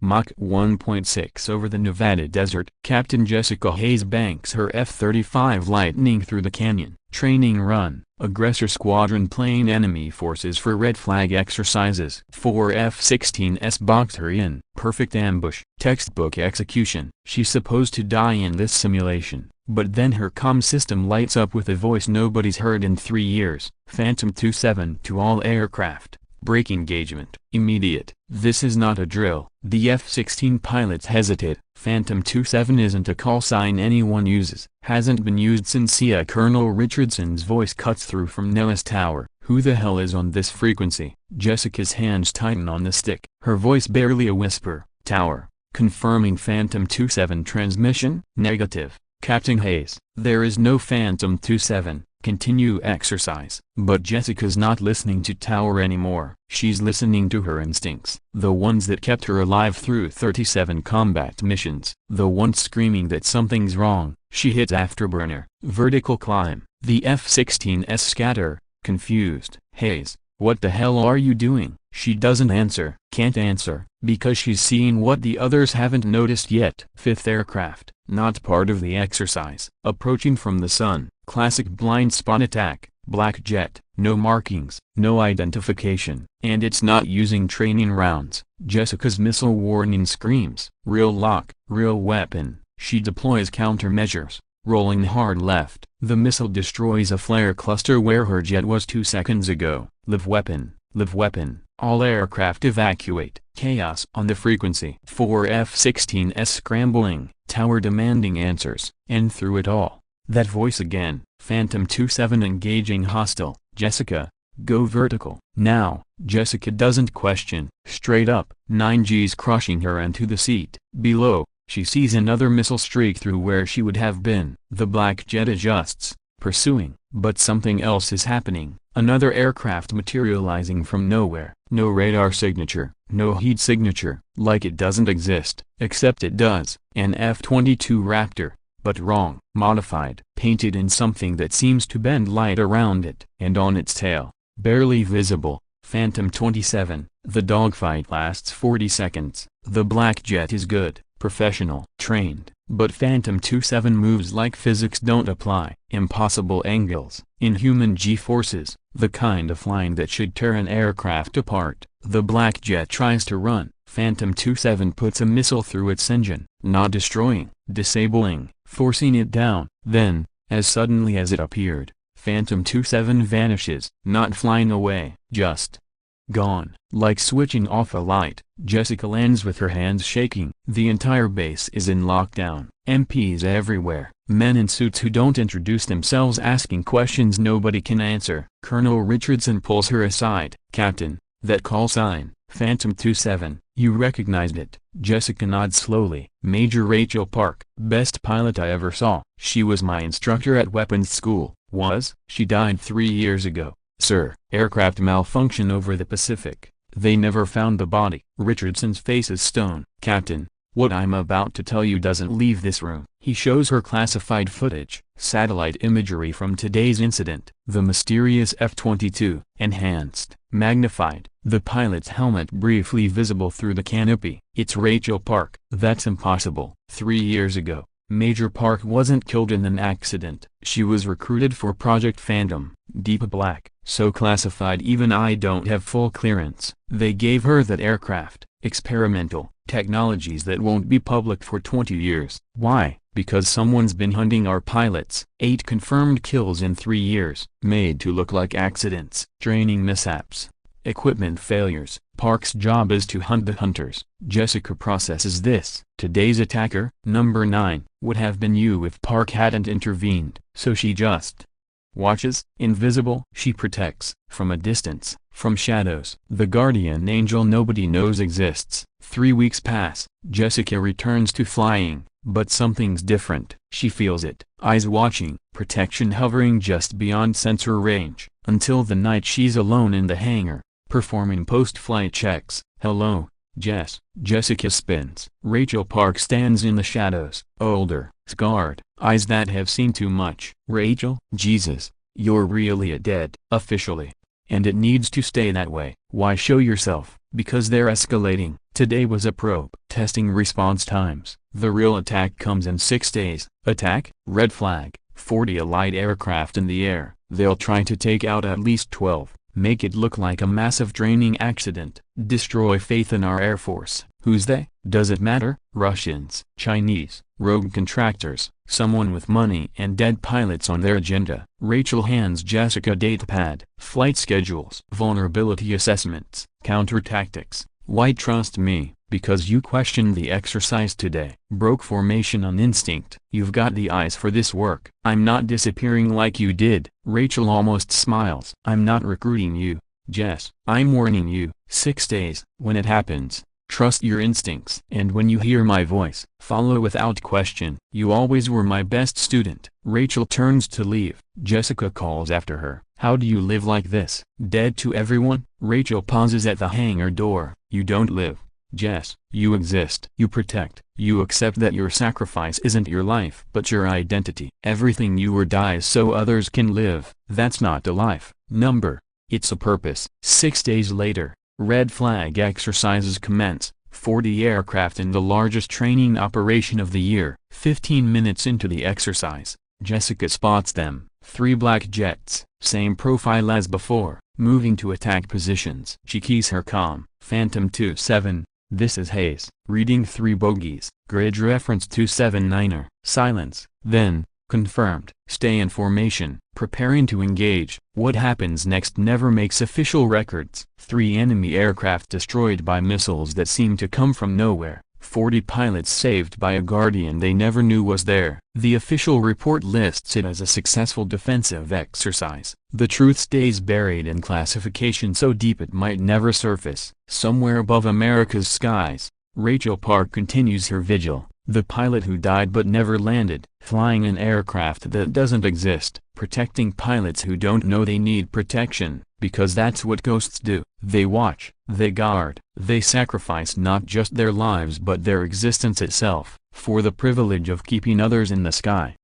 Mach 1.6 over the Nevada desert. Captain Jessica Hayes banks her F-35 Lightning through the canyon. Training run. Aggressor squadron playing enemy forces for red flag exercises. 4 F-16s box her in. Perfect ambush. Textbook execution. She's supposed to die in this simulation, but then her comm system lights up with a voice nobody's heard in 3 years. Phantom 27 to all aircraft. Break engagement. Immediate. This is not a drill. The F-16 pilots hesitate. Phantom 27 isn't a call sign anyone uses. Hasn't been used since CIA. Colonel Richardson's voice cuts through from Nellis Tower. Who the hell is on this frequency? Jessica's hands tighten on the stick. Her voice barely a whisper. Tower. Confirming Phantom 27 transmission? Negative. Captain Hayes. There is no Phantom 27. Continue exercise. But Jessica's not listening to Tower anymore. She's listening to her instincts. The ones that kept her alive through 37 combat missions. The ones screaming that something's wrong. She hits afterburner. Vertical climb. The F-16s scatter. Confused. Hayes, what the hell are you doing? She doesn't answer. Can't answer, because she's seeing what the others haven't noticed yet. 5th aircraft, not part of the exercise. Approaching from the sun. Classic blind spot attack. Black jet. No markings. No identification. And it's not using training rounds. Jessica's missile warning screams. Real lock. Real weapon. She deploys countermeasures. Rolling hard left. The missile destroys a flare cluster where her jet was 2 seconds ago. Live weapon. Live weapon. All aircraft evacuate. Chaos on the frequency. 4 F-16s scrambling. Tower demanding answers. And through it all, that voice again. Phantom 27 engaging hostile. Jessica, go vertical. Now, Jessica doesn't question. Straight up. 9G's crushing her into the seat. Below, she sees another missile streak through where she would have been. The black jet adjusts, pursuing. But something else is happening. Another aircraft materializing from nowhere. No radar signature. No heat signature. Like it doesn't exist. Except it does. An F-22 Raptor. But wrong. Modified. Painted in something that seems to bend light around it. And on its tail, barely visible, Phantom 27. The dogfight lasts 40 seconds. The black jet is good, professional, trained. But Phantom 27 moves like physics don't apply. Impossible angles. Inhuman G-forces. The kind of flying that should tear an aircraft apart. The black jet tries to run. Phantom 27 puts a missile through its engine. Not destroying. Disabling. Forcing it down. Then, as suddenly as it appeared, Phantom 27 vanishes. Not flying away. Just gone. Like switching off a light. Jessica lands with her hands shaking. The entire base is in lockdown. MPs everywhere. Men in suits who don't introduce themselves asking questions nobody can answer. Colonel Richardson pulls her aside. Captain, that call sign, Phantom 27, you recognized it. Jessica nods slowly. Major Rachel Park. Best pilot I ever saw. She was my instructor at weapons school. Was? She died 3 years ago, sir. Aircraft malfunction over the Pacific. They never found the body. Richardson's face is stone. Captain, what I'm about to tell you doesn't leave this room. He shows her classified footage, satellite imagery from today's incident. The mysterious F-22, enhanced, magnified. The pilot's helmet briefly visible through the canopy. It's Rachel Park. That's impossible. 3 years ago, Major Park wasn't killed in an accident. She was recruited for Project Phantom, Deep Black. So classified even I don't have full clearance. They gave her that aircraft. Experimental. Technologies that won't be public for 20 years. Why? Because someone's been hunting our pilots. 8 confirmed kills in 3 years. Made to look like accidents. Training mishaps. Equipment failures. Park's job is to hunt the hunters. Jessica processes this. Today's attacker, number 9, would have been you if Park hadn't intervened. So she just watches. Invisible. She protects, from a distance, from shadows. The guardian angel nobody knows exists. 3 weeks pass. Jessica returns to flying, but something's different. She feels it. Eyes watching. Protection hovering just beyond sensor range. Until the night she's alone in the hangar, performing post-flight checks. Hello, Jess. Jessica spins. Rachel Park stands in the shadows. Older, scarred, eyes that have seen too much. Rachel? Jesus, you're really a dead. Officially. And it needs to stay that way. Why show yourself? Because they're escalating. Today was a probe. Testing response times. The real attack comes in 6 days. Attack? Red flag. 40 Allied aircraft in the air. They'll try to take out at least 12. Make it look like a massive training accident. Destroy faith in our Air Force. Who's they? Does it matter? Russians, Chinese, rogue contractors, someone with money and dead pilots on their agenda. Rachel hands Jessica datapad. Flight schedules. Vulnerability assessments. Counter tactics. Why trust me? Because you questioned the exercise today. Broke formation on instinct. You've got the eyes for this work. I'm not disappearing like you did. Rachel almost smiles. I'm not recruiting you, Jess. I'm warning you. 6 days. When it happens, trust your instincts. And when you hear my voice, follow without question. You always were my best student. Rachel turns to leave. Jessica calls after her. How do you live like this? Dead to everyone? Rachel pauses at the hangar door. You don't live, Jess. You exist. You protect. You accept that your sacrifice isn't your life but your identity. Everything you were dies so others can live. That's not a life number. It's a purpose. 6 days later, red flag exercises commence. 40 aircraft in the largest training operation of the year. 15 minutes into the exercise, Jessica spots them. 3 black jets, same profile as before, moving to attack positions. She keys her comm. Phantom 27, this is Hayes. Reading 3 bogies. Grid reference 279er. Silence. Then, confirmed. Stay in formation. Preparing to engage. What happens next never makes official records. 3 enemy aircraft destroyed by missiles that seem to come from nowhere. 40 pilots saved by a guardian they never knew was there. The official report lists it as a successful defensive exercise. The truth stays buried in classification so deep it might never surface. Somewhere above America's skies, Rachel Park continues her vigil. The pilot who died but never landed, flying an aircraft that doesn't exist, protecting pilots who don't know they need protection, because that's what ghosts do. They watch, they guard, they sacrifice not just their lives but their existence itself, for the privilege of keeping others in the sky.